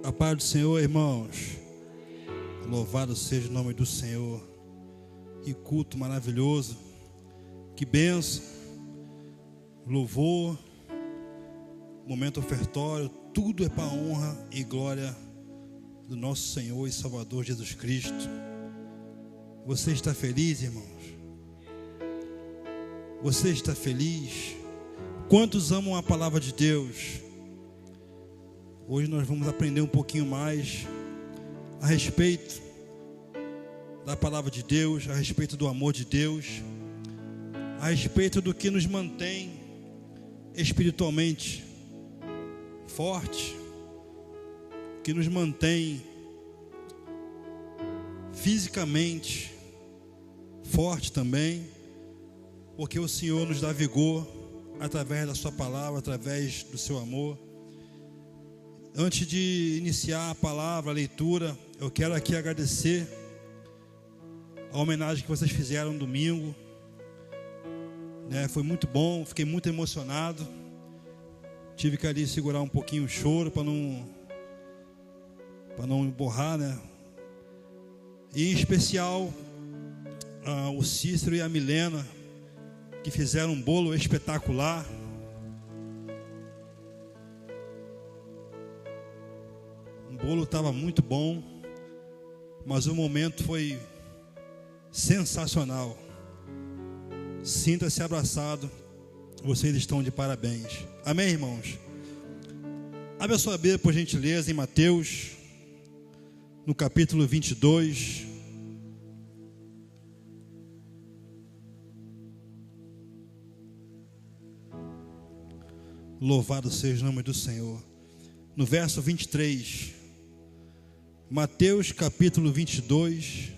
A paz do Senhor, irmãos. Louvado seja o nome do Senhor. Que culto maravilhoso. Que bênção. Louvor. Momento ofertório. Tudo é para a honra e glória do nosso Senhor e Salvador Jesus Cristo. Você está feliz, irmãos? Você está feliz? Quantos amam a palavra de Deus? Hoje nós vamos aprender um pouquinho mais a respeito da palavra de Deus, a respeito do amor de Deus, a respeito do que nos mantém espiritualmente forte, que nos mantém fisicamente forte também, porque o Senhor nos dá vigor através da sua palavra, através do seu amor. Antes de iniciar a palavra, a leitura, eu quero aqui agradecer a homenagem que vocês fizeram no domingo, foi muito bom, fiquei muito emocionado. Tive que ali segurar um pouquinho o choro para não borrar, E em especial o Cícero e a Milena, que fizeram um bolo espetacular. O bolo estava muito bom, mas o momento foi sensacional. Sinta-se abraçado, vocês estão de parabéns. Amém, irmãos? Abra a sua Bíblia, por gentileza, em Mateus, no capítulo 22. Louvado seja o nome do Senhor. No verso 23, Mateus capítulo 22,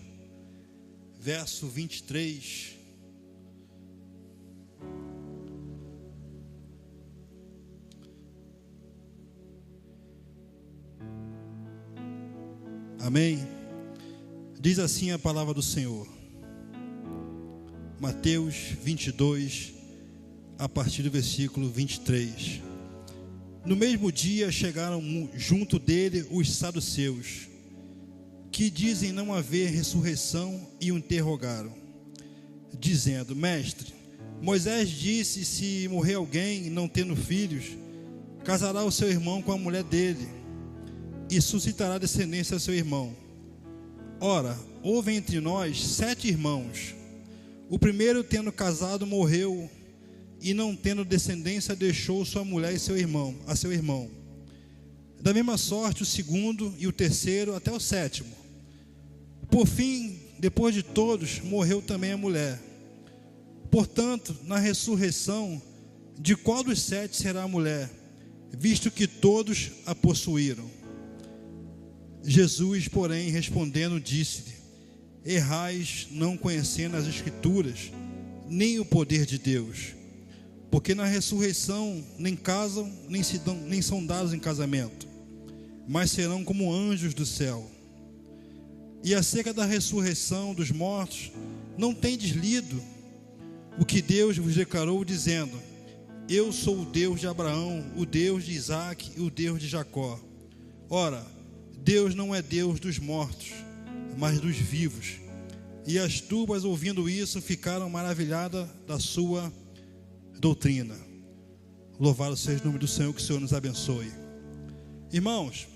verso 23. Amém? Diz assim a palavra do Senhor. Mateus 22, a partir do versículo 23. No mesmo dia chegaram junto dele os saduceus, que dizem não haver ressurreição, e o interrogaram, dizendo: Mestre, Moisés disse, se morrer alguém não tendo filhos, casará o seu irmão com a mulher dele, e suscitará descendência ao seu irmão. Ora, houve entre nós 7 irmãos. O primeiro, tendo casado, morreu, e não tendo descendência, deixou sua mulher e a seu irmão. Da mesma sorte o segundo e o terceiro, até o sétimo. Por fim, depois de todos, morreu também a mulher. Portanto, na ressurreição, de qual dos 7 será a mulher, visto que todos a possuíram? Jesus, porém, respondendo, disse-lhe: Errais, não conhecendo as Escrituras, nem o poder de Deus. Porque na ressurreição nem casam, nem são dados em casamento, mas serão como anjos do céu. E acerca da ressurreição dos mortos, não tendes lido o que Deus vos declarou, dizendo: Eu sou o Deus de Abraão, o Deus de Isaque e o Deus de Jacó. Ora, Deus não é Deus dos mortos, mas dos vivos. E as turmas, ouvindo isso, ficaram maravilhadas da sua doutrina. Louvado seja o nome do Senhor, que o Senhor nos abençoe. Irmãos,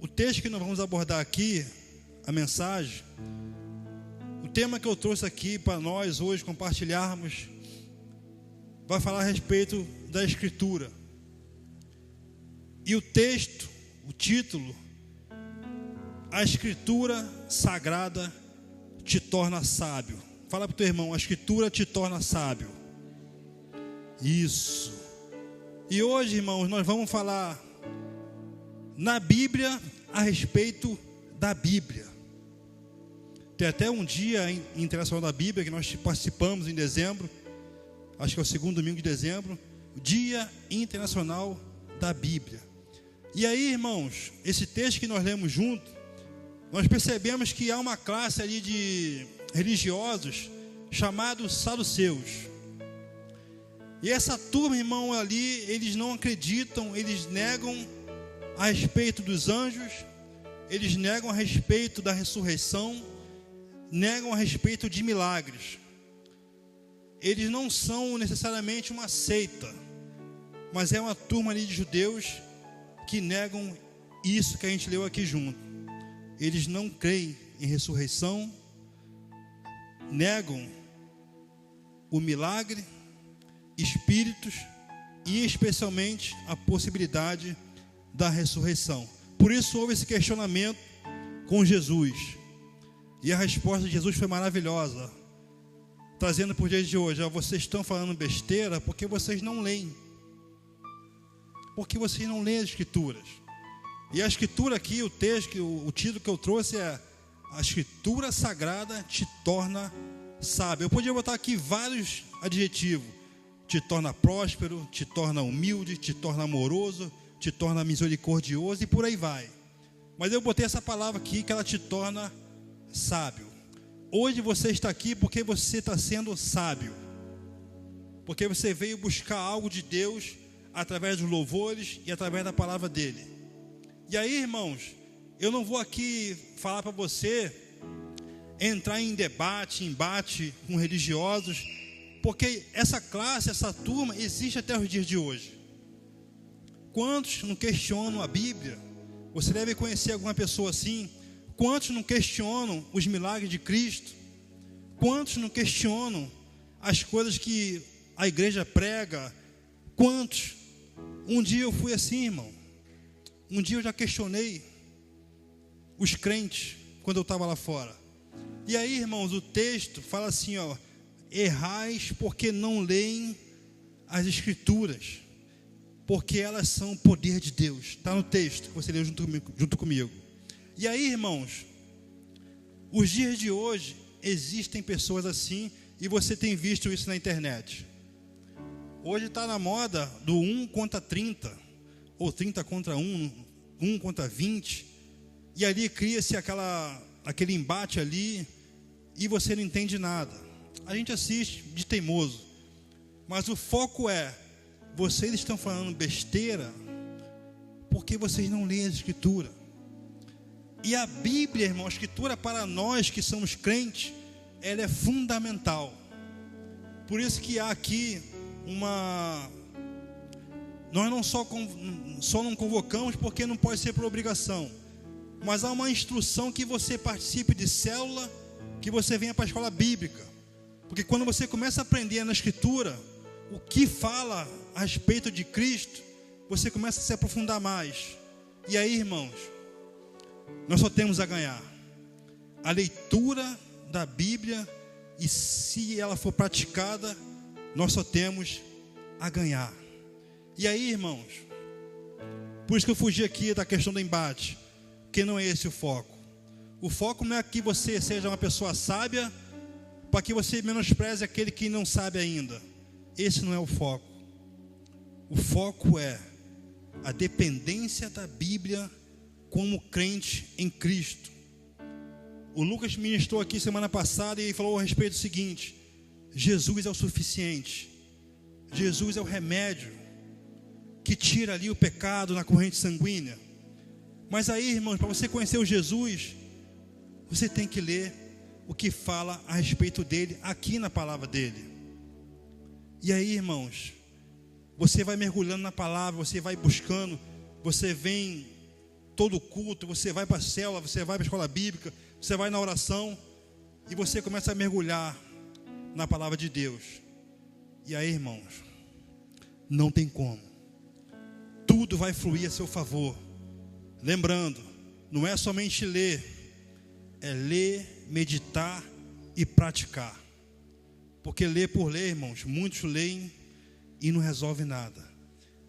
o texto que nós vamos abordar aqui, a mensagem, o tema que eu trouxe aqui para nós hoje compartilharmos, vai falar a respeito da Escritura. E o texto, o título: A Escritura Sagrada te torna sábio. Fala para o teu irmão: a Escritura te torna sábio. Isso. E hoje, irmãos, nós vamos falar na Bíblia a respeito da Bíblia. Tem até um dia internacional da Bíblia que nós participamos em dezembro. Acho que é o segundo domingo de dezembro. Dia Internacional da Bíblia. E aí, irmãos, esse texto que nós lemos junto, nós percebemos que há uma classe ali de religiosos chamados saduceus. E essa turma, irmão, ali, eles não acreditam, eles negam a respeito dos anjos, eles negam a respeito da ressurreição, negam a respeito de milagres. Eles não são necessariamente uma seita, mas é uma turma ali de judeus que negam isso que a gente leu aqui junto. Eles não creem em ressurreição, negam o milagre, espíritos e especialmente a possibilidade da ressurreição. Por isso houve esse questionamento com Jesus. E a resposta de Jesus foi maravilhosa, trazendo para os dias de hoje: vocês estão falando besteira porque vocês não leem. Porque vocês não leem as Escrituras. E a Escritura aqui, o texto, o título que eu trouxe é: a Escritura Sagrada te torna sábio. Eu podia botar aqui vários adjetivos: te torna próspero, te torna humilde, te torna amoroso, te torna misericordioso e por aí vai. Mas eu botei essa palavra aqui, que ela te torna sábio. Hoje você está aqui porque você está sendo sábio, porque você veio buscar algo de Deus através dos louvores e através da palavra dele. E aí, irmãos, eu não vou aqui falar para você entrar em debate, embate com religiosos, porque essa classe, essa turma existe até os dias de hoje. Quantos não questionam a Bíblia? Você deve conhecer alguma pessoa assim. Quantos não questionam os milagres de Cristo? Quantos não questionam as coisas que a igreja prega? Quantos? Um dia eu fui assim, irmão. Um dia eu já questionei os crentes quando eu estava lá fora. E aí, irmãos, o texto fala assim, errais porque não leem as Escrituras, porque elas são o poder de Deus. Está no texto que você leu junto comigo. E aí, irmãos, os dias de hoje existem pessoas assim, e você tem visto isso na internet. Hoje está na moda do 1 contra 30, ou 30 contra 1, 1 contra 20, e ali cria-se aquele embate ali, e você não entende nada. A gente assiste de teimoso, mas o foco é: vocês estão falando besteira porque vocês não leem a Escritura. E a Bíblia, irmão, a Escritura para nós que somos crentes, ela é fundamental. Por isso que há aqui nós não só não convocamos porque não pode ser por obrigação, mas há uma instrução que você participe de célula, que você venha para a escola bíblica. Porque quando você começa a aprender na Escritura o que fala a respeito de Cristo, você começa a se aprofundar mais. E aí, irmãos, nós só temos a ganhar. A leitura da Bíblia, e se ela for praticada, nós só temos a ganhar. E aí, irmãos, por isso que eu fugi aqui da questão do embate, porque não é esse o foco. O foco não é que você seja uma pessoa sábia, para que você menospreze aquele que não sabe ainda. Esse não é o foco. O foco é a dependência da Bíblia como crente em Cristo. O Lucas ministrou aqui semana passada e falou a respeito do seguinte: Jesus é o suficiente. Jesus é o remédio que tira ali o pecado na corrente sanguínea. Mas aí, irmãos, para você conhecer o Jesus, você tem que ler o que fala a respeito dele aqui na palavra dele. E aí, irmãos, você vai mergulhando na palavra, você vai buscando, você vem todo culto, você vai para a célula, você vai para a escola bíblica, você vai na oração, e você começa a mergulhar na palavra de Deus. E aí, irmãos, não tem como. Tudo vai fluir a seu favor. Lembrando, não é somente ler, é ler, meditar e praticar. Porque ler por ler, irmãos, muitos leem e não resolve nada.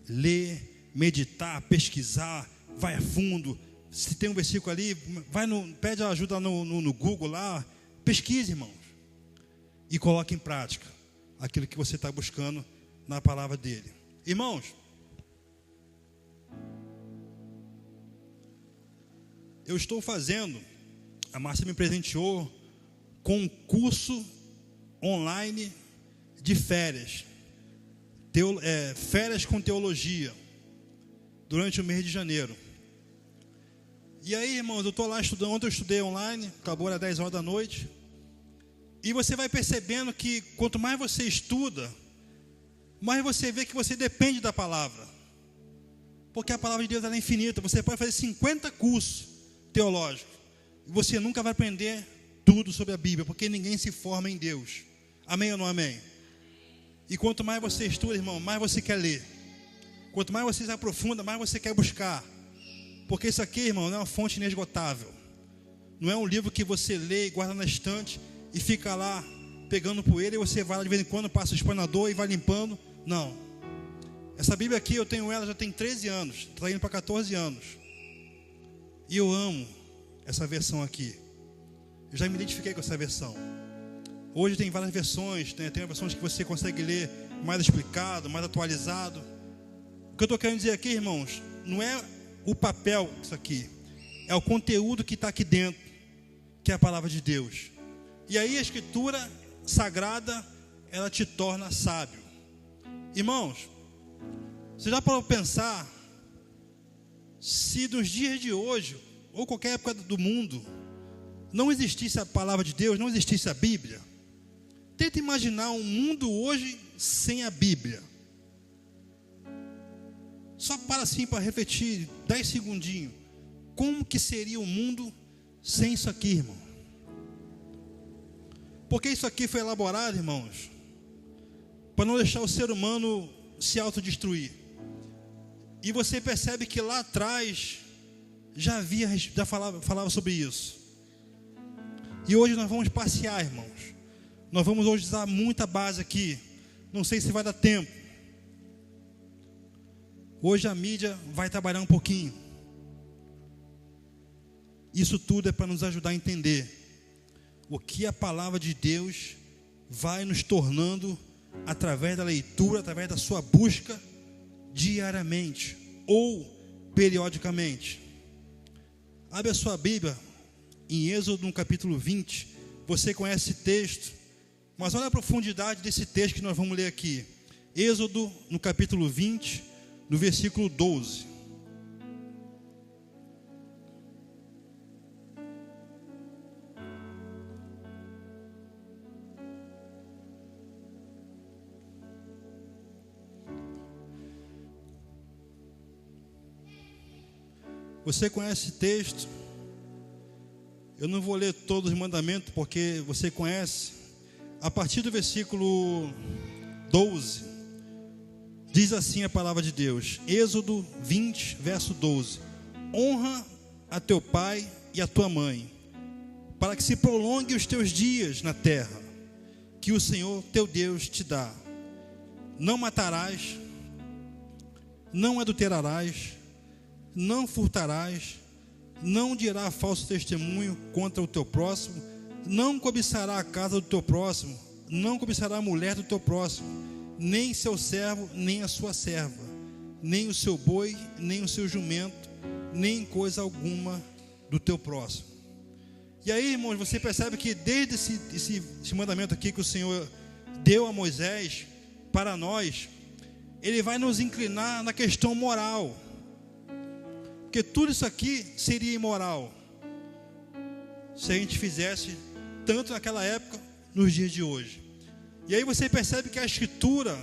Ler, meditar, pesquisar, vai a fundo. Se tem um versículo ali, pede ajuda no Google lá, pesquise, irmãos, e coloque em prática aquilo que você está buscando na palavra dele. Irmãos, eu estou fazendo, a Márcia me presenteou com um curso online de férias, férias com teologia, durante o mês de janeiro. E aí, irmãos, eu estou lá estudando. Ontem eu estudei online, acabou às 10 horas da noite. E você vai percebendo que quanto mais você estuda, mais você vê que você depende da palavra. Porque a palavra de Deus ela é infinita. Você pode fazer 50 cursos teológicos. E você nunca vai aprender tudo sobre a Bíblia, porque ninguém se forma em Deus. Amém ou não amém? E quanto mais você estuda, irmão, mais você quer ler. Quanto mais você se aprofunda, mais você quer buscar. Porque isso aqui, irmão, não é uma fonte inesgotável. Não é um livro que você lê e guarda na estante e fica lá pegando poeira e você vai lá de vez em quando, passa o espanador e vai limpando. Não. Essa Bíblia aqui, eu tenho ela já tem 13 anos. Está indo para 14 anos. E eu amo essa versão aqui. Eu já me identifiquei com essa versão. Hoje tem várias versões, né? Tem versões que você consegue ler mais explicado, mais atualizado. O que eu estou querendo dizer aqui, irmãos, não é o papel isso aqui. É o conteúdo que está aqui dentro, que é a palavra de Deus. E aí a Escritura Sagrada, ela te torna sábio. Irmãos, você já parou para pensar se nos dias de hoje, ou qualquer época do mundo, não existisse a palavra de Deus, não existisse a Bíblia? Tenta imaginar um mundo hoje sem a Bíblia. Só para assim, para refletir 10 segundinhos. Como que seria o mundo sem isso aqui, irmão? Porque isso aqui foi elaborado, irmãos, para não deixar o ser humano se autodestruir. E você percebe que lá atrás já falava sobre isso. E hoje nós vamos passear, irmãos. Nós vamos hoje usar muita base aqui. Não sei se vai dar tempo. Hoje a mídia vai trabalhar um pouquinho. Isso tudo é para nos ajudar a entender o que a palavra de Deus vai nos tornando através da leitura, através da sua busca diariamente ou periodicamente. Abre a sua Bíblia em Êxodo no capítulo 20. Você conhece esse texto, mas olha a profundidade desse texto que nós vamos ler aqui. Êxodo no capítulo 20, no versículo 12. Você conhece esse texto? Eu não vou ler todos os mandamentos, porque você conhece. A partir do versículo 12, diz assim a palavra de Deus. Êxodo 20, verso 12. Honra a teu pai e a tua mãe, para que se prolongue os teus dias na terra, que o Senhor teu Deus te dá. Não matarás, não adulterarás, não furtarás, não dirá falso testemunho contra o teu próximo, não cobiçará a casa do teu próximo, não cobiçará a mulher do teu próximo, nem seu servo, nem a sua serva, nem o seu boi, nem o seu jumento, nem coisa alguma do teu próximo. E aí, irmãos, você percebe que desde esse mandamento aqui que o Senhor deu a Moisés para nós, Ele vai nos inclinar na questão moral. Porque tudo isso aqui seria imoral se a gente fizesse tanto naquela época, nos dias de hoje. E aí você percebe que a Escritura,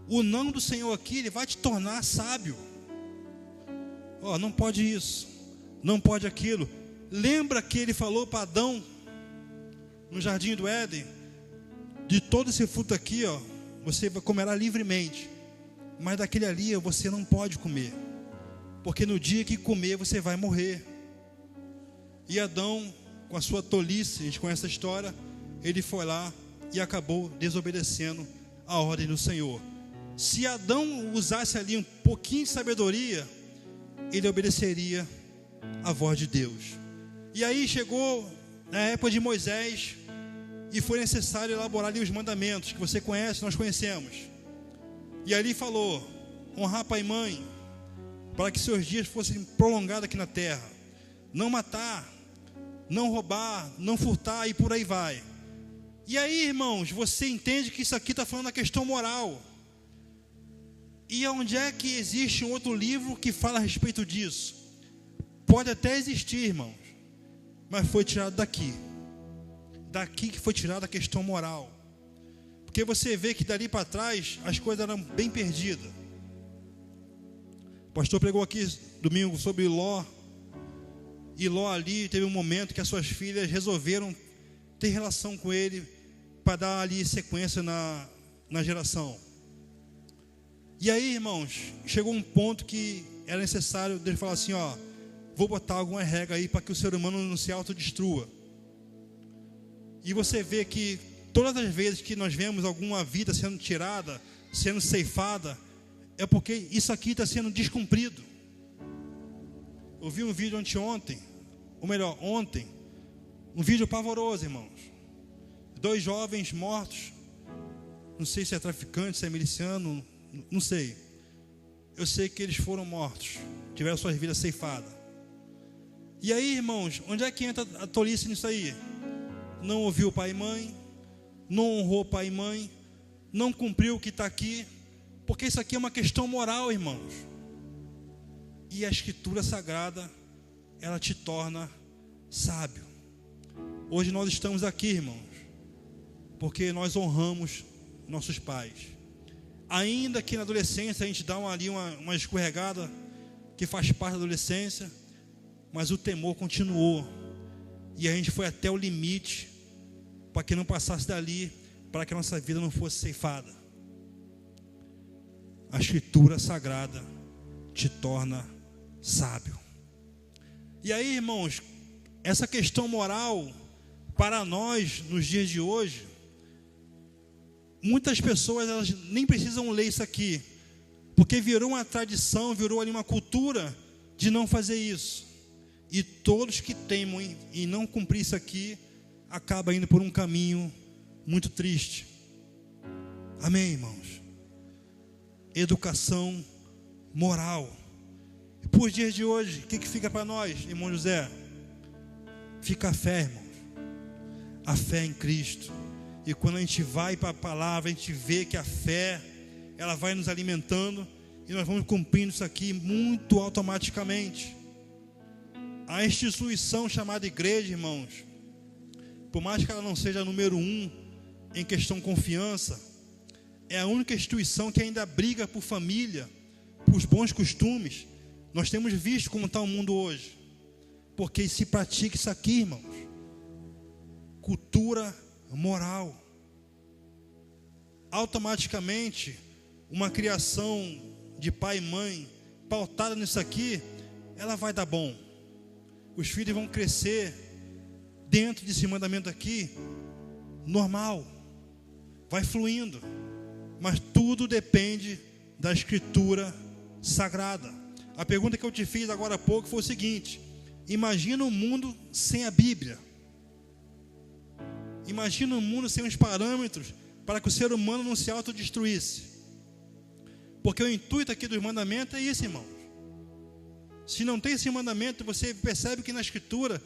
o não do Senhor aqui, Ele vai te tornar sábio. Não pode isso, não pode aquilo. Lembra que Ele falou para Adão no jardim do Éden: de todo esse fruto aqui, você comerá livremente, mas daquele ali você não pode comer, porque no dia que comer você vai morrer. E Adão, com a sua tolice, a gente conhece a história, ele foi lá e acabou desobedecendo a ordem do Senhor. Se Adão usasse ali um pouquinho de sabedoria, ele obedeceria a voz de Deus. E aí chegou na época de Moisés e foi necessário elaborar ali os mandamentos que você conhece, nós conhecemos. E ali falou: honrar pai e mãe, para que seus dias fossem prolongados aqui na terra. Não matar, não roubar, não furtar e por aí vai. E aí, irmãos, você entende que isso aqui está falando da questão moral. E onde é que existe um outro livro que fala a respeito disso? pode até existir, irmãos, mas foi tirado daqui. Daqui que foi tirada a questão moral. Porque você vê que dali para trás as coisas eram bem perdidas. O pastor pregou aqui domingo sobre Ló. E Ló ali teve um momento que as suas filhas resolveram ter relação com ele para dar ali sequência na geração. E aí, irmãos, chegou um ponto que era necessário Deus falar assim, ó, vou botar alguma regra aí para que o ser humano não se autodestrua. E você vê que todas as vezes que nós vemos alguma vida sendo tirada, sendo ceifada, é porque isso aqui está sendo descumprido. Eu vi um vídeo ontem, um vídeo pavoroso, irmãos. 2 jovens mortos, não sei se é traficante, se é miliciano, não sei. Eu sei que eles foram mortos, tiveram suas vidas ceifadas. E aí, irmãos, onde é que entra a tolice nisso aí? Não ouviu pai e mãe, não honrou pai e mãe, não cumpriu o que está aqui, porque isso aqui é uma questão moral, irmãos. E a Escritura Sagrada, ela te torna sábio. Hoje nós estamos aqui, irmãos, porque nós honramos nossos pais. Ainda que na adolescência a gente dá uma escorregada, que faz parte da adolescência, mas o temor continuou. E a gente foi até o limite, para que não passasse dali, para que a nossa vida não fosse ceifada. A Escritura Sagrada te torna sábio. E aí, irmãos, essa questão moral, para nós, nos dias de hoje, muitas pessoas elas nem precisam ler isso aqui, porque virou uma tradição, virou ali uma cultura de não fazer isso. E todos que teimam em não cumprir isso aqui, acabam indo por um caminho muito triste. Amém, irmãos? Educação moral. E por dias de hoje, o que fica para nós, irmão José? Fica a fé, irmãos. A fé em Cristo. E quando a gente vai para a palavra, a gente vê que a fé, ela vai nos alimentando, e nós vamos cumprindo isso aqui muito automaticamente. A instituição chamada igreja, irmãos, por mais que ela não seja número 1 em questão de confiança, é a única instituição que ainda briga por família, por bons costumes. Nós temos visto como está o mundo hoje, porque se pratica isso aqui, irmãos, cultura moral. Automaticamente, uma criação de pai e mãe pautada nisso aqui, ela vai dar bom. Os filhos vão crescer dentro desse mandamento aqui, normal, vai fluindo, mas tudo depende da Escritura Sagrada. A pergunta que eu te fiz agora há pouco foi o seguinte: imagina um mundo sem a Bíblia. Imagina um mundo sem os parâmetros para que o ser humano não se autodestruísse. Porque o intuito aqui dos mandamentos é isso, irmãos. Se não tem esse mandamento, você percebe que na Escritura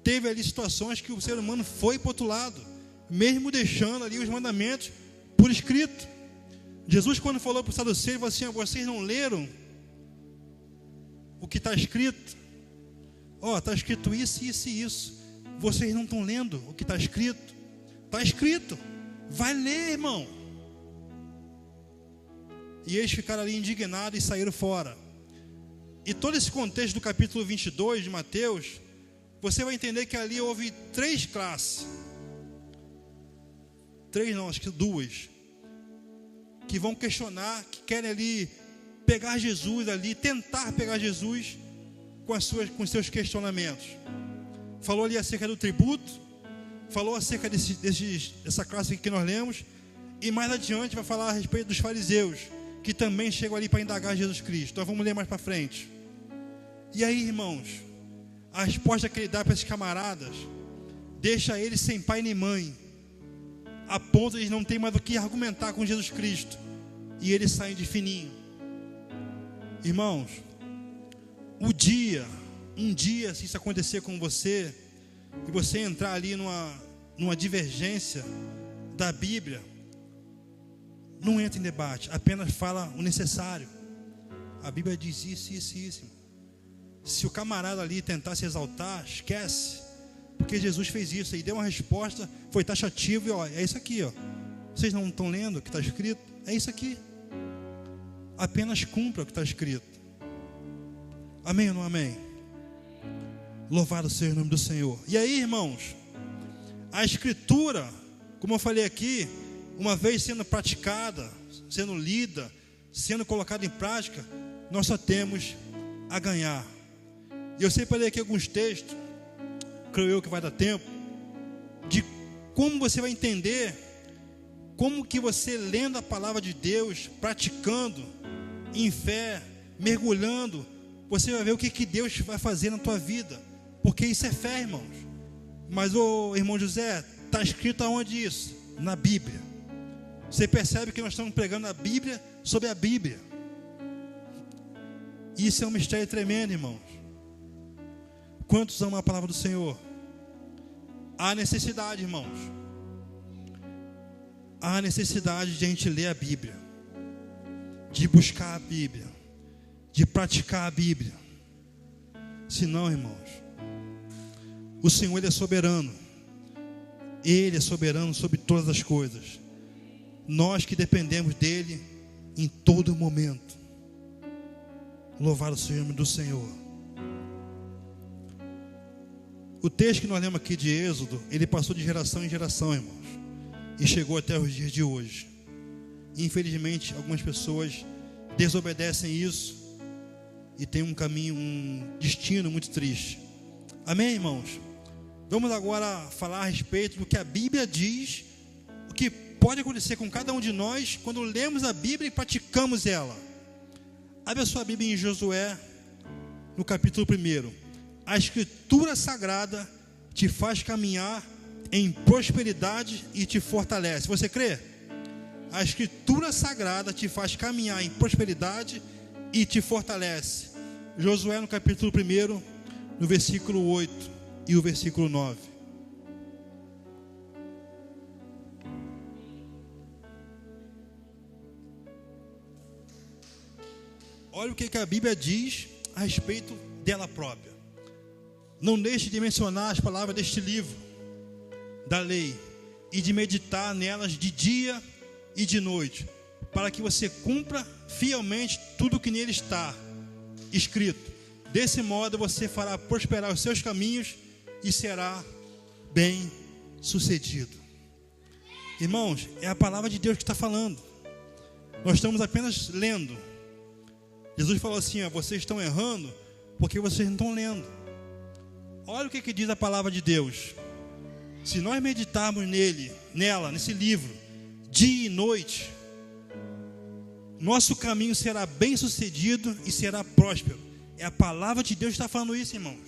teve ali situações que o ser humano foi para o outro lado, mesmo deixando ali os mandamentos por escrito. Jesus, quando falou para os saduceus, falou assim: vocês não leram o que está escrito? Está escrito isso, isso e isso. Vocês não estão lendo o que está escrito? Está escrito, vai ler, irmão. E eles ficaram ali indignados e saíram fora. E todo esse contexto do capítulo 22 de Mateus, você vai entender que ali houve 3 classes. 3 não, acho que 2. Que vão questionar, que querem ali pegar Jesus ali, tentar pegar Jesus com seus questionamentos. Falou ali acerca do tributo, falou acerca dessa classe aqui que nós lemos, e mais adiante vai falar a respeito dos fariseus, que também chegam ali para indagar Jesus Cristo. Então vamos ler mais para frente. E aí, irmãos, a resposta que ele dá para esses camaradas deixa eles sem pai nem mãe, a ponto de eles não terem mais o que argumentar com Jesus Cristo, e eles saem de fininho. Irmãos, um dia, se isso acontecer com você, e você entrar ali numa divergência da Bíblia, não entra em debate, apenas fala o necessário. A Bíblia diz isso, isso e isso. Se o camarada ali tentar se exaltar, esquece. Porque Jesus fez isso e deu uma resposta, foi taxativo e ó, é isso aqui, ó. Vocês não estão lendo o que está escrito? É isso aqui. Apenas cumpra o que está escrito. Amém ou não amém? Louvado seja o nome do Senhor. E aí, irmãos, a Escritura, como eu falei aqui, uma vez sendo praticada, sendo lida, sendo colocada em prática, nós só temos a ganhar. E eu separei aqui alguns textos, creio eu que vai dar tempo, de como você vai entender, como que você lendo a palavra de Deus, praticando em fé, mergulhando, você vai ver o que Deus vai fazer na tua vida, porque isso é fé, irmãos. Mas o irmão José, está escrito aonde isso? Na Bíblia. Você percebe que nós estamos pregando a Bíblia sobre a Bíblia. Isso é um mistério tremendo, irmãos. Quantos amam a palavra do Senhor? Há necessidade, irmãos. Há necessidade de a gente ler a Bíblia, de buscar a Bíblia, de praticar a Bíblia. Senão, irmãos, o Senhor Ele é soberano. Ele é soberano sobre todas as coisas. Nós que dependemos dEle em todo momento. Louvado seja o nome do Senhor. O texto que nós lemos aqui de Êxodo, ele passou de geração em geração, irmãos, e chegou até os dias de hoje. Infelizmente, algumas pessoas desobedecem isso e tem um caminho, um destino muito triste. Amém, irmãos? Vamos agora falar a respeito do que a Bíblia diz, o que pode acontecer com cada um de nós quando lemos a Bíblia e praticamos ela. Abre a sua Bíblia em Josué, no capítulo 1. A Escritura Sagrada te faz caminhar em prosperidade e te fortalece. Você crê? A Escritura Sagrada te faz caminhar em prosperidade e te fortalece. Josué no capítulo 1, no versículo 8 e o versículo 9. Olha o que a Bíblia diz a respeito dela própria. Não deixe de mencionar as palavras deste livro da lei e de meditar nelas de dia e de noite, para que você cumpra fielmente tudo o que nele está escrito. Desse modo você fará prosperar os seus caminhos e será bem sucedido. Irmãos, é a palavra de Deus que está falando. Nós estamos apenas lendo. Jesus falou assim, ó, vocês estão errando porque vocês não estão lendo. Olha o que diz a palavra de Deus. Se nós meditarmos nesse livro, dia e noite, nosso caminho será bem sucedido e será próspero. É a palavra de Deus que está falando isso, irmãos.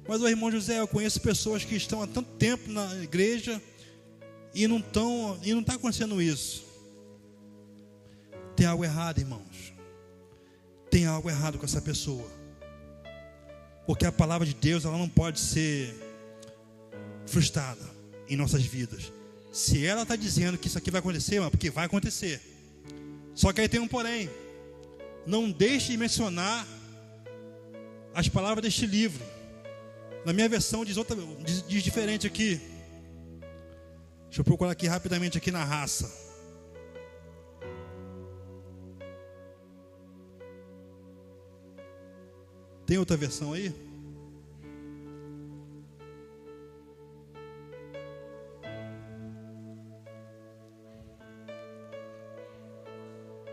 Mas o irmão José, eu conheço pessoas que estão há tanto tempo na igreja e não está acontecendo isso. Tem algo errado, irmãos. Tem algo errado com essa pessoa. Porque a palavra de Deus, ela não pode ser frustrada em nossas vidas. Se ela está dizendo que isso aqui vai acontecer, é porque vai acontecer. Só que aí tem um porém. Não deixe de mencionar as palavras deste livro. Na minha versão diz diferente aqui. Deixa eu procurar aqui rapidamente aqui na raça. Tem outra versão aí?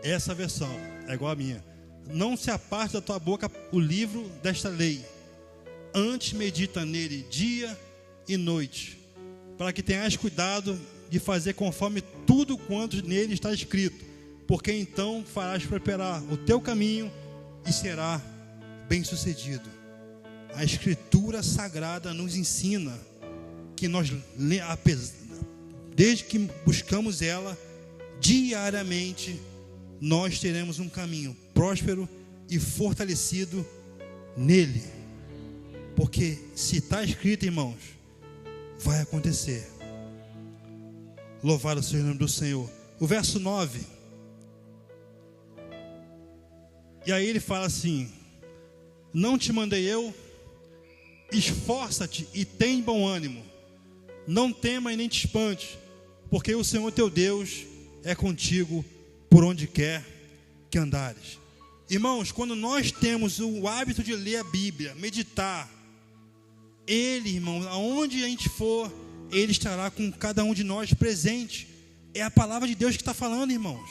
Essa versão é igual a minha. Não se aparte da tua boca o livro desta lei. Antes medita nele dia e noite, para que tenhas cuidado de fazer conforme tudo quanto nele está escrito, porque então farás prosperar o teu caminho e será bem-sucedido. A Escritura Sagrada nos ensina que nós, desde que buscamos ela diariamente, nós teremos um caminho próspero e fortalecido nele. Porque se está escrito, irmãos, vai acontecer. Louvado seja o nome do Senhor. O verso 9. E aí ele fala assim: Não te mandei eu? Esforça-te e tem bom ânimo. Não tema e nem te espante, porque o Senhor teu Deus é contigo por onde quer que andares. Irmãos, quando nós temos o hábito de ler a Bíblia, meditar, Ele, irmãos, aonde a gente for, Ele estará com cada um de nós presente. É a palavra de Deus que está falando, irmãos.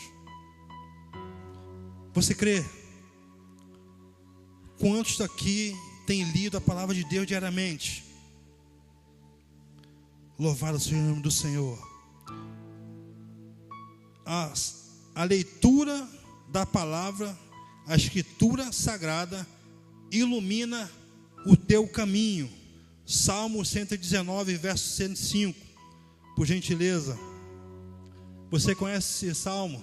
Você crê? Quantos daqui têm lido a palavra de Deus diariamente? Louvado seja o nome do Senhor. A leitura da palavra, a escritura sagrada, ilumina o teu caminho. Salmo 119, verso 105. Por gentileza. Você conhece esse salmo?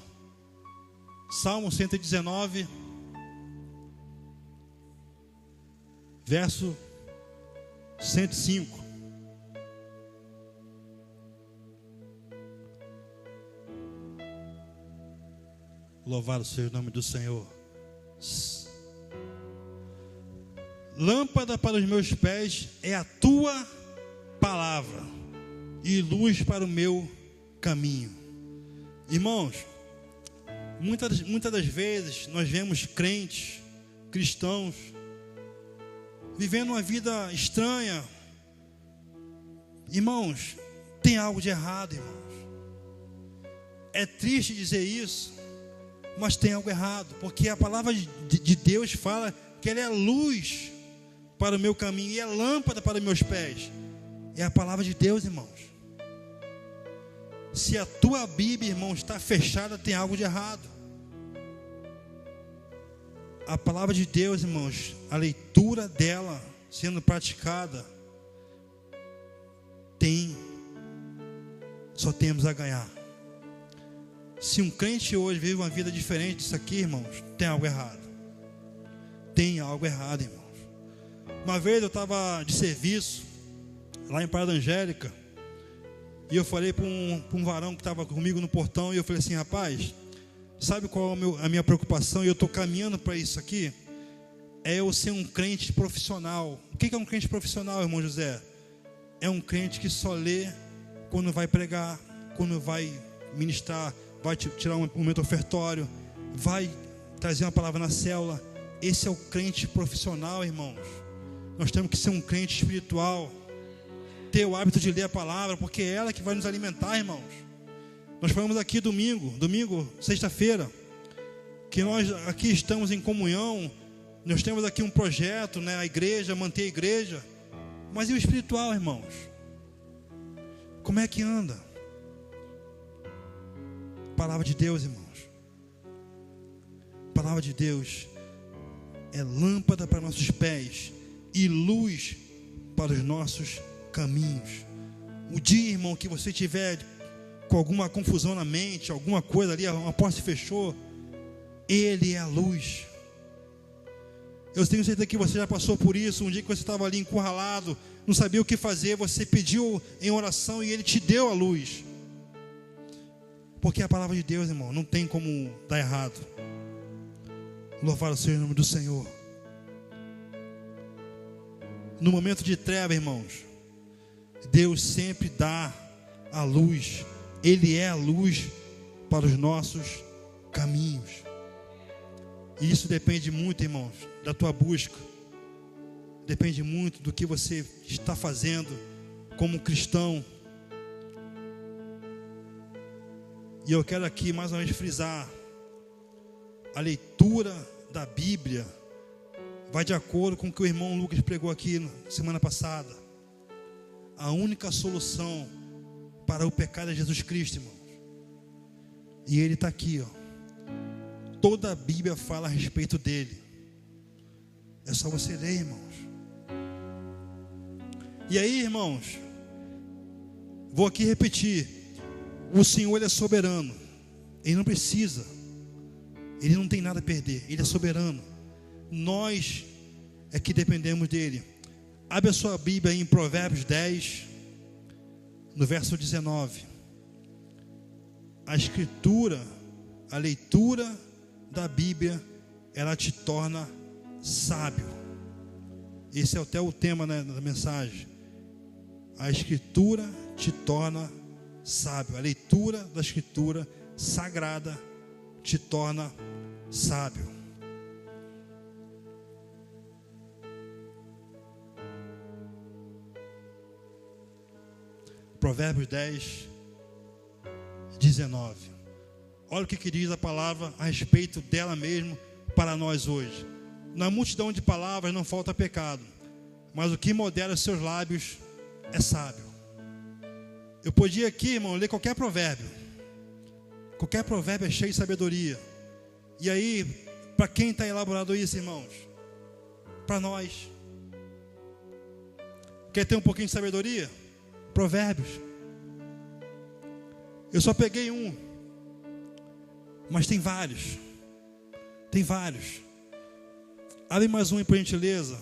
Salmo 119, verso 105. Louvado seja o nome do Senhor. Lâmpada para os meus pés é a tua palavra e luz para o meu caminho. Irmãos, muitas das vezes nós vemos crentes, cristãos, vivendo uma vida estranha. Irmãos, tem algo de errado, irmãos. É triste dizer isso, mas tem algo errado, porque a palavra de Deus fala que ela é luz para o meu caminho e é lâmpada para os meus pés. É a palavra de Deus, irmãos. Se a tua Bíblia, irmão, está fechada, tem algo de errado. A palavra de Deus, irmãos, a leitura dela sendo praticada, só temos a ganhar. Se um crente hoje vive uma vida diferente disso aqui, irmãos, tem algo errado. Tem algo errado, irmãos. Uma vez eu estava de serviço lá em Praia da Angélica, e eu falei para um varão que estava comigo no portão, e eu falei assim: rapaz, sabe qual é a minha preocupação? E eu estou caminhando para isso aqui. É eu ser um crente profissional. O que é um crente profissional, irmão José? É um crente que só lê quando vai pregar, quando vai ministrar, vai tirar um momento ofertório, vai trazer uma palavra na célula. Esse é o crente profissional, irmãos. Nós temos que ser um crente espiritual, ter o hábito de ler a palavra, porque é ela que vai nos alimentar, irmãos. Nós falamos aqui sexta-feira, que nós aqui estamos em comunhão, nós temos aqui um projeto, né, a igreja, manter a igreja, mas e o espiritual, irmãos? Como é que anda? Palavra de Deus, irmãos. Palavra de Deus é lâmpada para nossos pés e luz para os nossos caminhos. O dia, irmão, que você tiver com alguma confusão na mente, alguma coisa ali, uma porta se fechou, Ele é a luz. Eu tenho certeza que você já passou por isso. Um dia que você estava ali encurralado, não sabia o que fazer, você pediu em oração e Ele te deu a luz. Porque a palavra de Deus, irmão, não tem como dar errado. Louvado seja o nome do Senhor. No momento de treva, irmãos, Deus sempre dá a luz. Ele é a luz para os nossos caminhos. E isso depende muito, irmãos, da tua busca. Depende muito do que você está fazendo como cristão. E eu quero aqui mais uma vez frisar: a leitura da Bíblia vai de acordo com o que o irmão Lucas pregou aqui na semana passada. A única solução para o pecado é Jesus Cristo, irmãos. E Ele está aqui, ó. Toda a Bíblia fala a respeito dele. É só você ler, irmãos. E aí, irmãos, vou aqui repetir: o Senhor, Ele é soberano. Ele não precisa, Ele não tem nada a perder. Ele é soberano. Nós é que dependemos dEle. Abre a sua Bíblia em Provérbios 10, no verso 19. A escritura, a leitura da Bíblia, ela te torna sábio. Esse é até o tema, né, da mensagem. A Escritura te torna sábio. A leitura da Escritura sagrada te torna sábio. Provérbios 10, 19. Olha o que diz a palavra a respeito dela mesmo para nós hoje. Na multidão de palavras não falta pecado, mas o que modera os seus lábios é sábio. Eu podia aqui, irmão, ler qualquer provérbio. Qualquer provérbio é cheio de sabedoria. E aí, para quem está elaborado isso, irmãos? Para nós. Quer ter um pouquinho de sabedoria? Provérbios. Eu só peguei um, mas tem vários. Tem vários. Abre mais um aí, por gentileza.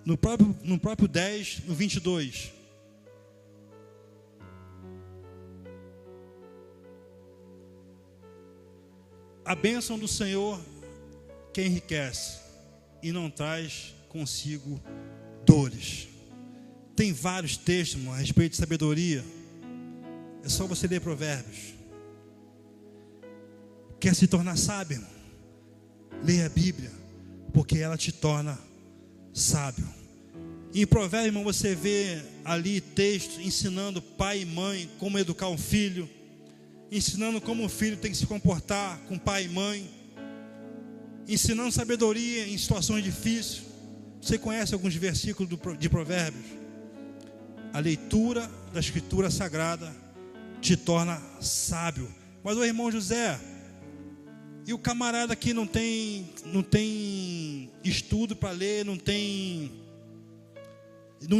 No próprio 10, no 22. A bênção do Senhor que enriquece e não traz consigo dores. Tem vários textos, irmão, a respeito de sabedoria. É só você ler Provérbios. Quer se tornar sábio, irmão? Leia a Bíblia, porque ela te torna sábio. Em Provérbios, irmão, você vê ali textos ensinando pai e mãe como educar um filho, ensinando como o filho tem que se comportar com pai e mãe, ensinando sabedoria em situações difíceis. Você conhece alguns versículos de Provérbios? A leitura da Escritura Sagrada te torna sábio. Mas o irmão José, e o camarada que não tem estudo para ler, não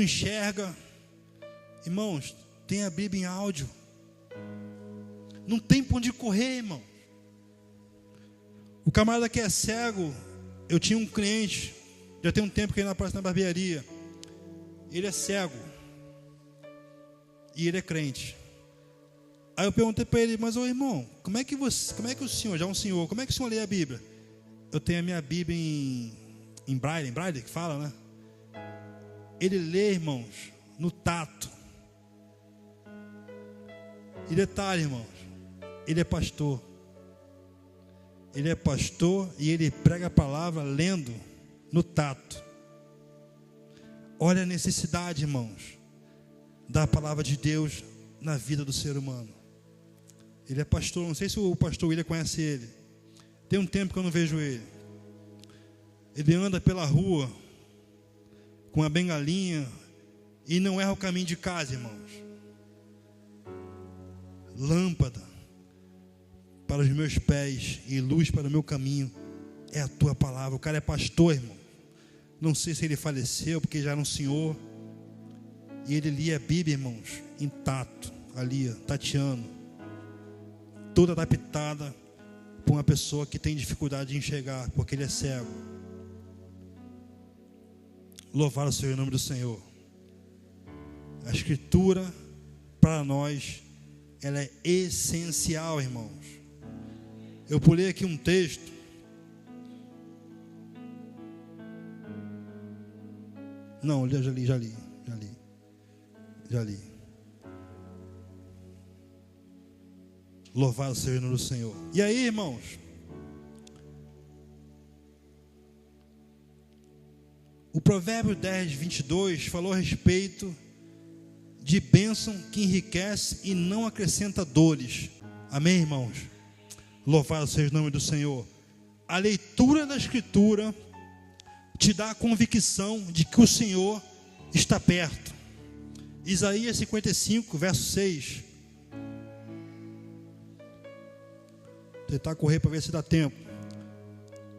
enxerga. Irmãos, tem a Bíblia em áudio. Não tem para onde correr, irmão. O camarada que é cego, eu tinha um cliente, já tem um tempo que ele aparece na barbearia. Ele é cego e ele é crente. Aí eu perguntei para ele, mas ô irmão, como é que o senhor, já é um senhor, como é que o senhor lê a Bíblia? Eu tenho a minha Bíblia em braille que fala, né? Ele lê, irmãos, no tato. E detalhe, irmãos, ele é pastor. Ele é pastor e ele prega a palavra lendo no tato. Olha a necessidade, irmãos, da palavra de Deus na vida do ser humano. Ele é pastor, não sei se o pastor William conhece ele. Tem um tempo que eu não vejo ele. Ele anda pela rua com a bengalinha e não erra o caminho de casa, irmãos. Lâmpada para os meus pés e luz para o meu caminho é a tua palavra. O cara é pastor, irmão. Não sei se ele faleceu porque já era um senhor. E ele lia a Bíblia, irmãos, em tato, ali, tateando, toda adaptada para uma pessoa que tem dificuldade de enxergar, porque ele é cego. Louvado seja o nome do Senhor. A Escritura, para nós, ela é essencial, irmãos. Eu pulei aqui um texto. Não, já li. Louvado seja o nome do Senhor. E aí, irmãos, o provérbio 10, 22 falou a respeito de bênção que enriquece e não acrescenta dores. Amém, irmãos? Louvado seja o nome do Senhor. A leitura da Escritura te dá a convicção de que o Senhor está perto. Isaías 55, verso 6. Vou tentar correr para ver se dá tempo.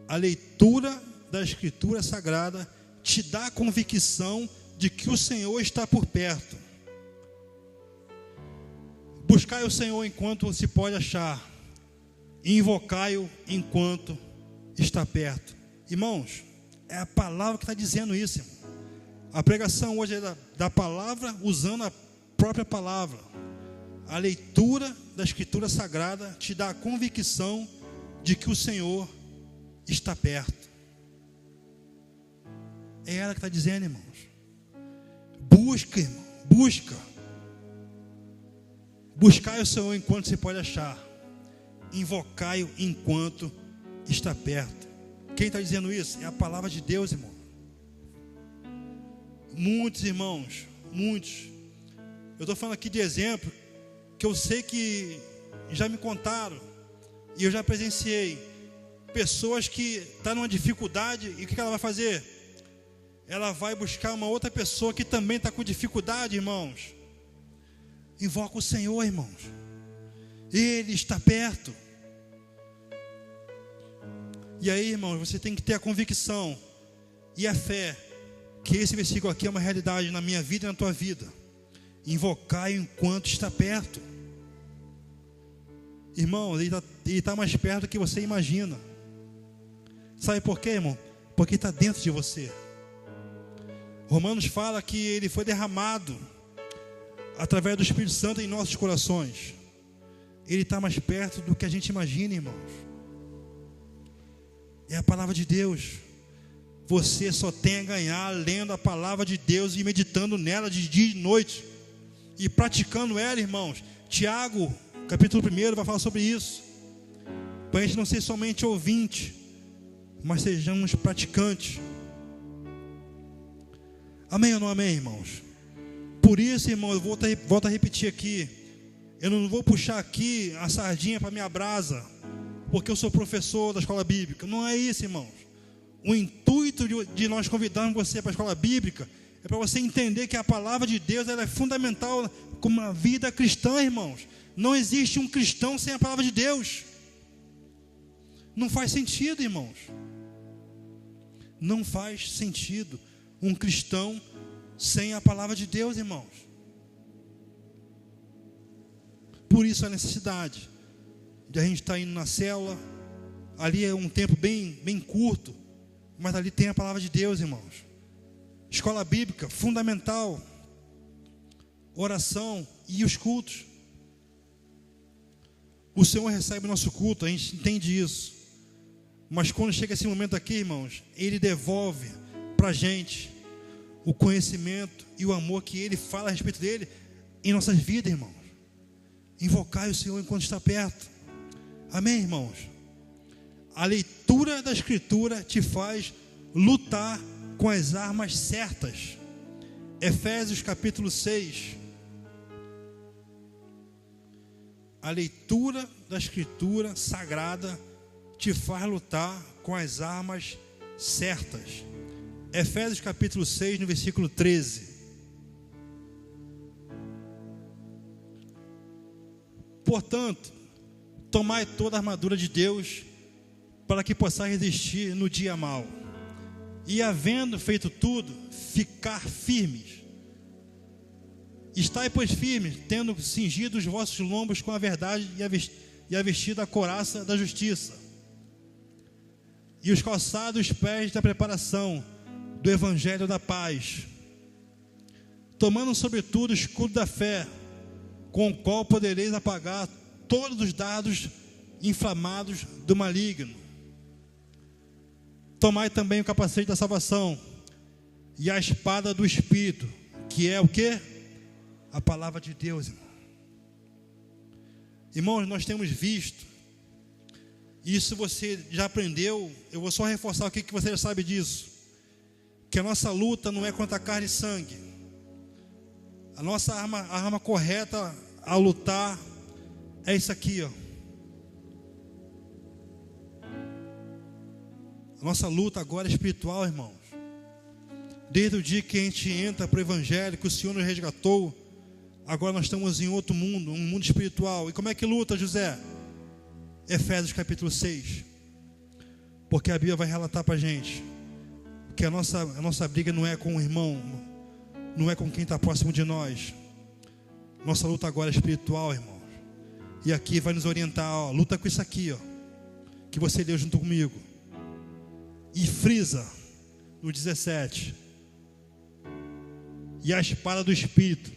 A leitura da Escritura Sagrada te dá a convicção de que o Senhor está por perto. Buscai o Senhor enquanto se pode achar, e invocai-o enquanto está perto. Irmãos, é a palavra que está dizendo isso, irmão. A pregação hoje é da palavra, usando a própria palavra. A leitura da Escritura Sagrada te dá a convicção de que o Senhor está perto. É ela que está dizendo, irmãos. Busca, irmão, busca. Buscai o Senhor enquanto se pode achar. Invocai-o enquanto está perto. Quem está dizendo isso? É a palavra de Deus, irmão. Muitos irmãos, muitos. Eu estou falando aqui de exemplo que eu sei que já me contaram e eu já presenciei. Pessoas que estão numa dificuldade e o que ela vai fazer? Ela vai buscar uma outra pessoa que também está com dificuldade, irmãos. Invoca o Senhor, irmãos. Ele está perto. E aí, irmãos, você tem que ter a convicção e a fé que esse versículo aqui é uma realidade na minha vida e na tua vida. Invocai enquanto está perto. Irmão, ele está mais perto do que você imagina. Sabe por quê, irmão? Porque está dentro de você. Romanos fala que ele foi derramado através do Espírito Santo em nossos corações. Ele está mais perto do que a gente imagina, irmãos. É a palavra de Deus. Você só tem a ganhar lendo a palavra de Deus e meditando nela de dia e de noite. E praticando ela, irmãos. Tiago, capítulo 1, vai falar sobre isso. Para a gente não ser somente ouvinte, mas sejamos praticantes. Amém ou não amém, irmãos? Por isso, irmão, eu volto a repetir aqui. Eu não vou puxar aqui a sardinha para minha brasa, porque eu sou professor da escola bíblica. Não é isso, irmãos. O intuito de nós convidarmos você para a escola bíblica é para você entender que a palavra de Deus ela é fundamental como uma vida cristã, irmãos. Não existe um cristão sem a palavra de Deus. Não faz sentido, irmãos. Não faz sentido um cristão sem a palavra de Deus, irmãos. Por isso a necessidade de a gente estar indo na célula. Ali é um tempo bem curto, mas ali tem a palavra de Deus, irmãos. Escola bíblica, fundamental. Oração e os cultos. O Senhor recebe o nosso culto, a gente entende isso. Mas quando chega esse momento aqui, irmãos, Ele devolve para a gente o conhecimento e o amor que Ele fala a respeito dele em nossas vidas, irmãos. Invocai o Senhor enquanto está perto. Amém, irmãos? A leitura da Escritura te faz lutar com as armas certas. Efésios capítulo 6. A leitura da Escritura sagrada te faz lutar com as armas certas. Efésios capítulo 6, no versículo 13. Portanto, tomai toda a armadura de Deus, para que possais resistir no dia mau. E havendo feito tudo, ficar firmes. Estai, pois, firmes, tendo cingido os vossos lombos com a verdade e a vestida a couraça da justiça. E os calçados os pés da preparação do evangelho da paz. Tomando sobretudo o escudo da fé, com o qual podereis apagar todos os dardos inflamados do maligno. Tomai também o capacete da salvação e a espada do Espírito, que é o quê? A palavra de Deus, irmão. Irmãos, nós temos visto, isso você já aprendeu, eu vou só reforçar o que você já sabe disso, que a nossa luta não é contra carne e sangue. A nossa arma correta a lutar é isso aqui, ó. A nossa luta agora é espiritual, irmãos. Desde o dia que a gente entra para o Evangelho, que o Senhor nos resgatou, agora nós estamos em outro mundo, um mundo espiritual. E como é que luta, José? Efésios capítulo 6. Porque a Bíblia vai relatar para a gente que a nossa briga não é com o irmão, não é com quem está próximo de nós. Nossa luta agora é espiritual, irmãos. E aqui vai nos orientar, ó, luta com isso aqui, ó, que você leu junto comigo. E frisa no 17. E a espada do Espírito,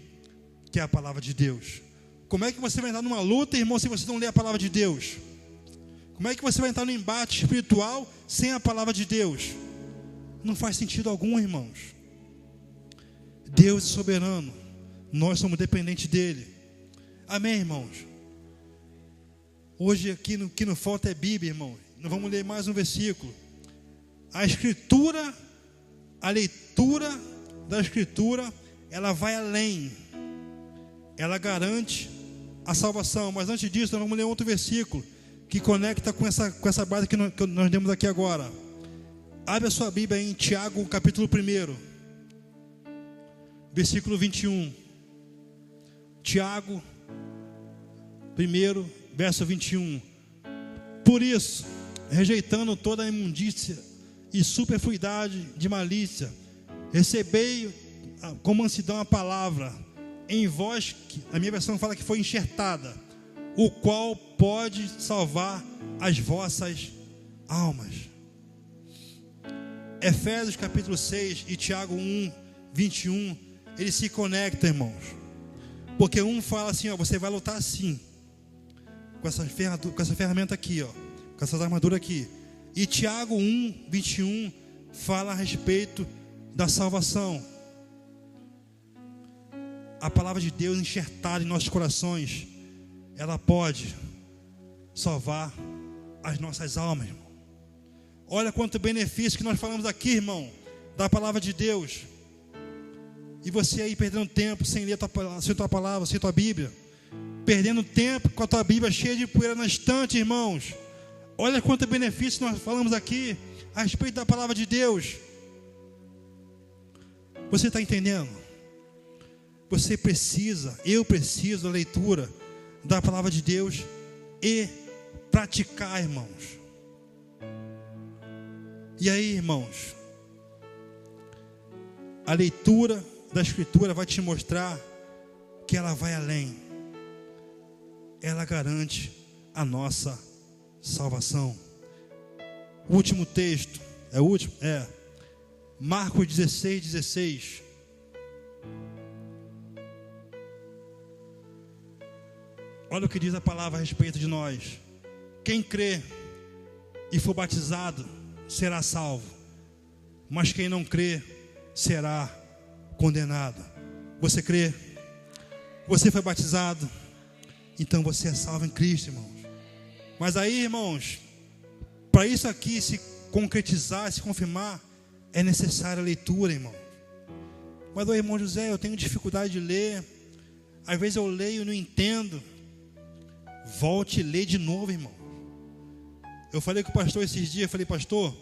que é a palavra de Deus. Como é que você vai entrar numa luta, irmão, se você não lê a palavra de Deus? Como é que você vai entrar no embate espiritual sem a palavra de Deus? Não faz sentido algum, irmãos. Deus é soberano, nós somos dependentes dele. Amém, irmãos? Hoje aqui o que não falta é Bíblia, irmão. Nós vamos ler mais um versículo. A Escritura, a leitura da Escritura, ela vai além. Ela garante a salvação. Mas antes disso, nós vamos ler outro versículo que conecta com essa base que nós demos aqui agora. Abre a sua Bíblia em Tiago, capítulo 1, versículo 21. Tiago 1, verso 21. Por isso, rejeitando toda a imundícia e superfluidade de malícia, recebei com mansidão a palavra, em vós, a minha versão fala que foi enxertada, o qual pode salvar as vossas almas. Efésios capítulo 6 e Tiago 1, 21, eles se conectam, irmãos. Porque um fala assim, você vai lutar assim, com essa ferramenta aqui, com essas armaduras aqui. E Tiago 1, 21 fala a respeito da salvação. A palavra de Deus enxertada em nossos corações, ela pode salvar as nossas almas, irmão. Olha quanto benefício que nós falamos aqui, irmão, da palavra de Deus. E você aí perdendo tempo sem ler sem tua palavra, sem tua Bíblia, perdendo tempo com a tua Bíblia cheia de poeira na estante, irmãos. Olha quanto benefício nós falamos aqui a respeito da palavra de Deus. Você está entendendo? Você precisa, eu preciso da leitura da palavra de Deus e praticar, irmãos. E aí, irmãos, a leitura da Escritura vai te mostrar que ela vai além. Ela garante a nossa salvação. O último texto, é o último? É. Marcos 16, 16. Olha o que diz a palavra a respeito de nós. Quem crê e for batizado será salvo, mas quem não crê será condenado. Você crê? Você foi batizado? Então você é salvo em Cristo, irmãos. Mas aí, irmãos, para isso aqui se concretizar, se confirmar, é necessária a leitura, irmão. Mas, irmão José, eu tenho dificuldade de ler. Às vezes eu leio e não entendo. Volte e lê de novo, irmão. Eu falei com o pastor esses dias, falei, pastor,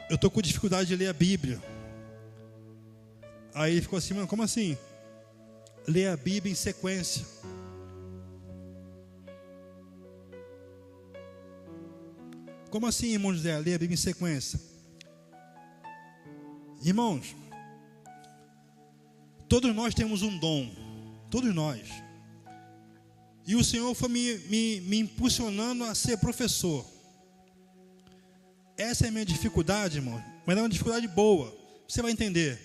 eu estou com dificuldade de ler a Bíblia. Aí ele ficou assim, mano, como assim? Ler a Bíblia em sequência. Como assim, irmão José, ler a Bíblia em sequência? Irmãos, todos nós temos um dom, todos nós. E o Senhor foi me impulsionando a ser professor. Essa é a minha dificuldade, irmão. Mas é uma dificuldade boa. Você vai entender.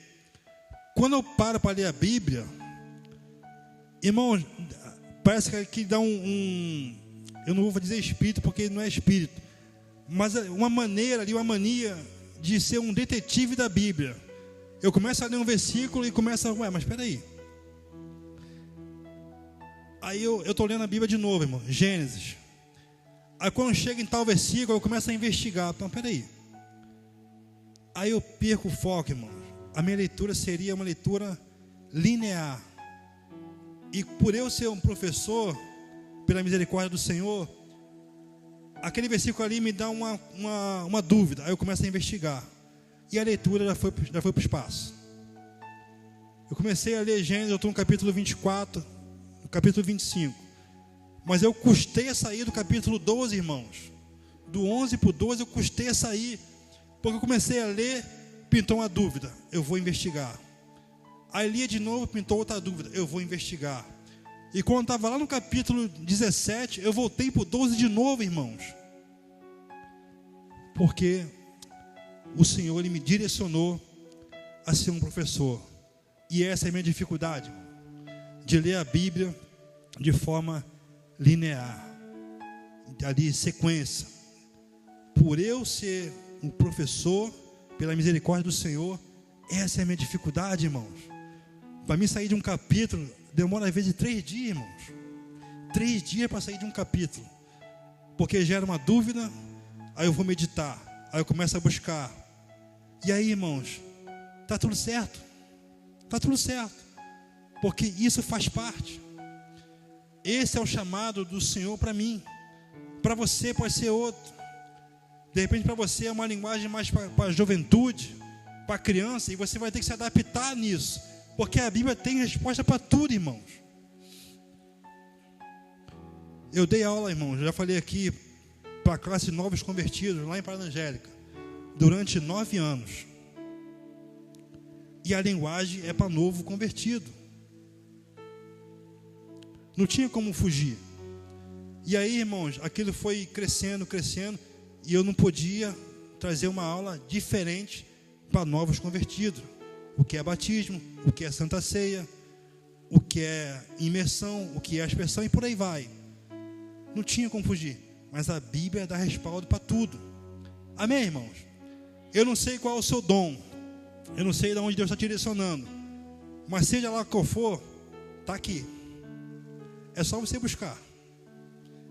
Quando eu paro para ler a Bíblia, irmão, parece que dá eu não vou dizer espírito, porque não é espírito, mas uma maneira ali, uma mania de ser um detetive da Bíblia. Eu começo a ler um versículo e começo a... mas espera aí. Aí eu estou lendo a Bíblia de novo, irmão, Gênesis. Aí quando chega em tal versículo, eu começo a investigar. Então, peraí. Aí eu perco o foco, irmão. A minha leitura seria uma leitura linear. E por eu ser um professor, pela misericórdia do Senhor, aquele versículo ali me dá uma dúvida. Aí eu começo a investigar. E a leitura já foi para o espaço. Eu comecei a ler Gênesis, eu estou no capítulo 24, no capítulo 25. Mas eu custei a sair do capítulo 12, irmãos. Do 11 para o 12 eu custei a sair. Porque eu comecei a ler, pintou uma dúvida. Eu vou investigar. Aí lia de novo, pintou outra dúvida. Eu vou investigar. E quando estava lá no capítulo 17, eu voltei para o 12 de novo, irmãos. Porque o Senhor, Ele me direcionou a ser um professor. E essa é a minha dificuldade, de ler a Bíblia de forma linear, ali sequência. Por eu ser um professor, pela misericórdia do Senhor. Essa é a minha dificuldade, irmãos. Para mim sair de um capítulo, demora às vezes 3 dias, irmãos. 3 dias para sair de um capítulo. Porque gera uma dúvida, aí eu vou meditar, aí eu começo a buscar. E aí, irmãos, está tudo certo. Está tudo certo. Porque isso faz parte. Esse é o chamado do Senhor para mim. Para você pode ser outro. De repente para você é uma linguagem mais para a juventude, para a criança, e você vai ter que se adaptar nisso. Porque a Bíblia tem resposta para tudo, irmãos. Eu dei aula, irmãos, já falei aqui, para a classe de novos convertidos, lá em Parada Angélica, durante 9 anos. E a linguagem é para novo convertido. Não tinha como fugir. E aí, irmãos, aquilo foi crescendo, e eu não podia trazer uma aula diferente para novos convertidos. O que é batismo, o que é Santa Ceia, o que é imersão, o que é aspersão, e por aí vai. Não tinha como fugir. Mas a Bíblia dá respaldo para tudo. Amém, irmãos? Eu não sei qual é o seu dom. Eu não sei de onde Deus está te direcionando. Mas seja lá qual for, está aqui. É só você buscar.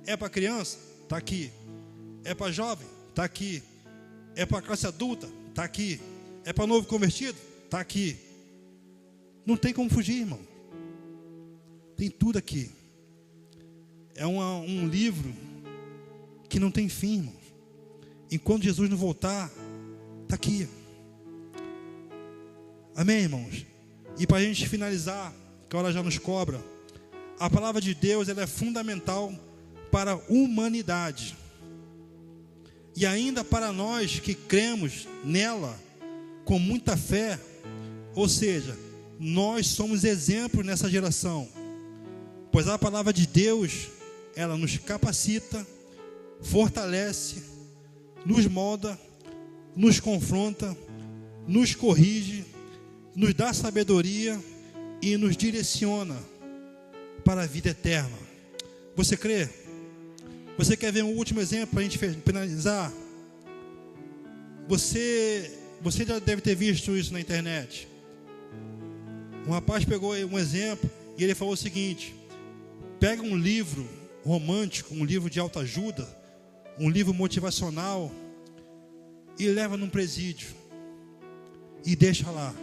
É para criança? Está aqui. É para jovem? Está aqui. É para classe adulta? Está aqui. É para novo convertido? Está aqui. Não tem como fugir, irmão. Tem tudo aqui. É um livro que não tem fim, irmãos. Enquanto Jesus não voltar, está aqui. Amém, irmãos? E para a gente finalizar, que a hora já nos cobra, a palavra de Deus ela é fundamental para a humanidade. E ainda para nós que cremos nela com muita fé, ou seja, nós somos exemplos nessa geração. Pois a palavra de Deus, ela nos capacita, fortalece, nos molda, nos confronta, nos corrige, nos dá sabedoria e nos direciona para a vida eterna. Você crê? Você quer ver um último exemplo para a gente finalizar? Você já deve ter visto isso na internet. Um rapaz pegou um exemplo e ele falou o seguinte: pega um livro romântico, um livro de autoajuda, um livro motivacional e leva num presídio e deixa lá.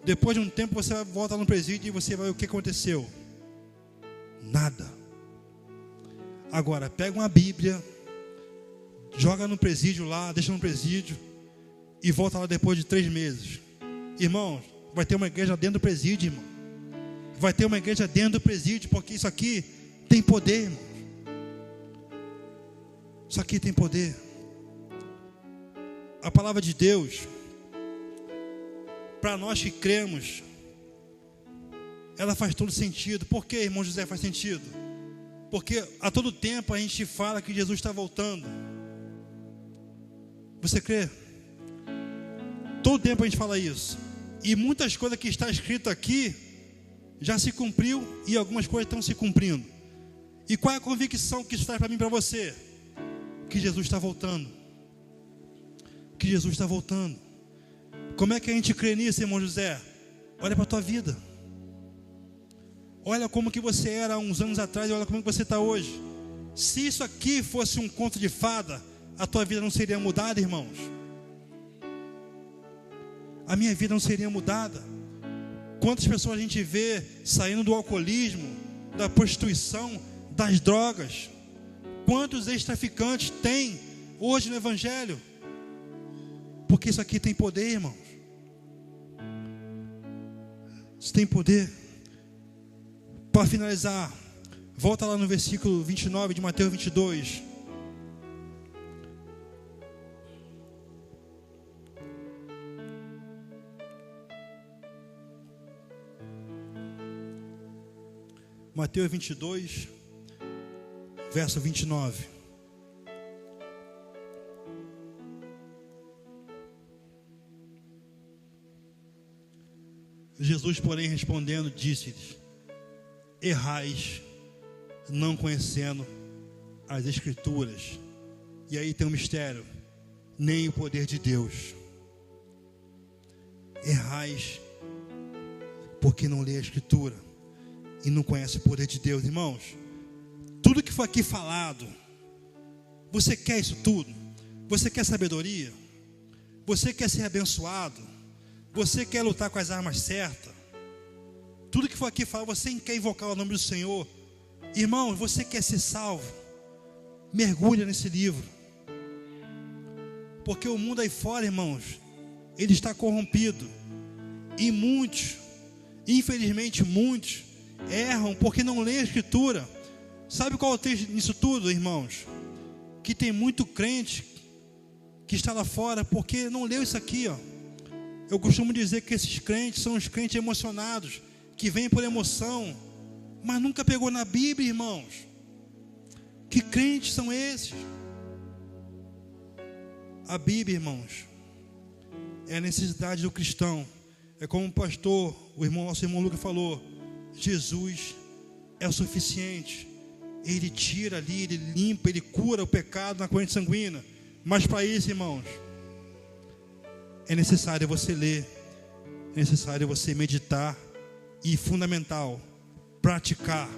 Depois de um tempo você volta no presídio e você vai ver o que aconteceu. Nada. Agora pega uma Bíblia, joga no presídio lá, deixa no presídio e volta lá depois de 3 meses. Irmãos, vai ter uma igreja dentro do presídio, irmão. Vai ter uma igreja dentro do presídio, porque isso aqui tem poder, irmão. Isso aqui tem poder. A palavra de Deus, para nós que cremos, ela faz todo sentido. Por que, irmão José, faz sentido? Porque a todo tempo a gente fala que Jesus está voltando. Você crê? Todo tempo a gente fala isso. E muitas coisas que está escrito aqui já se cumpriu e algumas coisas estão se cumprindo. E qual é a convicção que isso traz para mim e para você? Que Jesus está voltando. Que Jesus está voltando. Como é que a gente crê nisso, irmão José? Olha para a tua vida. Olha como que você era há uns anos atrás e olha como que você está hoje. Se isso aqui fosse um conto de fada, a tua vida não seria mudada, irmãos. A minha vida não seria mudada. Quantas pessoas a gente vê saindo do alcoolismo, da prostituição, das drogas? Quantos ex-traficantes tem hoje no Evangelho? Porque isso aqui tem poder, irmãos. Isso tem poder. Para finalizar, volta lá no versículo 29 de Mateus 22. Mateus 22, verso 29. Jesus, porém, respondendo, disse-lhes: errais, não conhecendo as Escrituras. E aí tem um mistério. nem o poder de Deus. Errais porque não lê a Escritura e não conhece o poder de Deus. Irmãos, tudo que foi aqui falado, você quer isso tudo? Você quer sabedoria? Você quer ser abençoado? Você quer lutar com as armas certas? Tudo que foi aqui falado, você quer invocar o nome do Senhor? Irmão, você quer ser salvo? Mergulha nesse livro. Porque o mundo aí fora, irmãos, ele está corrompido. E muitos, infelizmente muitos, erram porque não lêem a Escritura. Sabe qual é o texto nisso tudo, irmãos? Que tem muito crente que está lá fora porque não leu isso aqui, ó. Eu costumo dizer que esses crentes são os crentes emocionados, que vêm por emoção, mas nunca pegou na Bíblia, irmãos. Que crentes são esses? A Bíblia, irmãos, é a necessidade do cristão. É como o pastor, nosso irmão Lucas falou, Jesus é o suficiente. Ele tira ali, ele limpa, ele cura o pecado na corrente sanguínea. Mas para isso, irmãos, é necessário você ler, é necessário você meditar e, fundamental, praticar.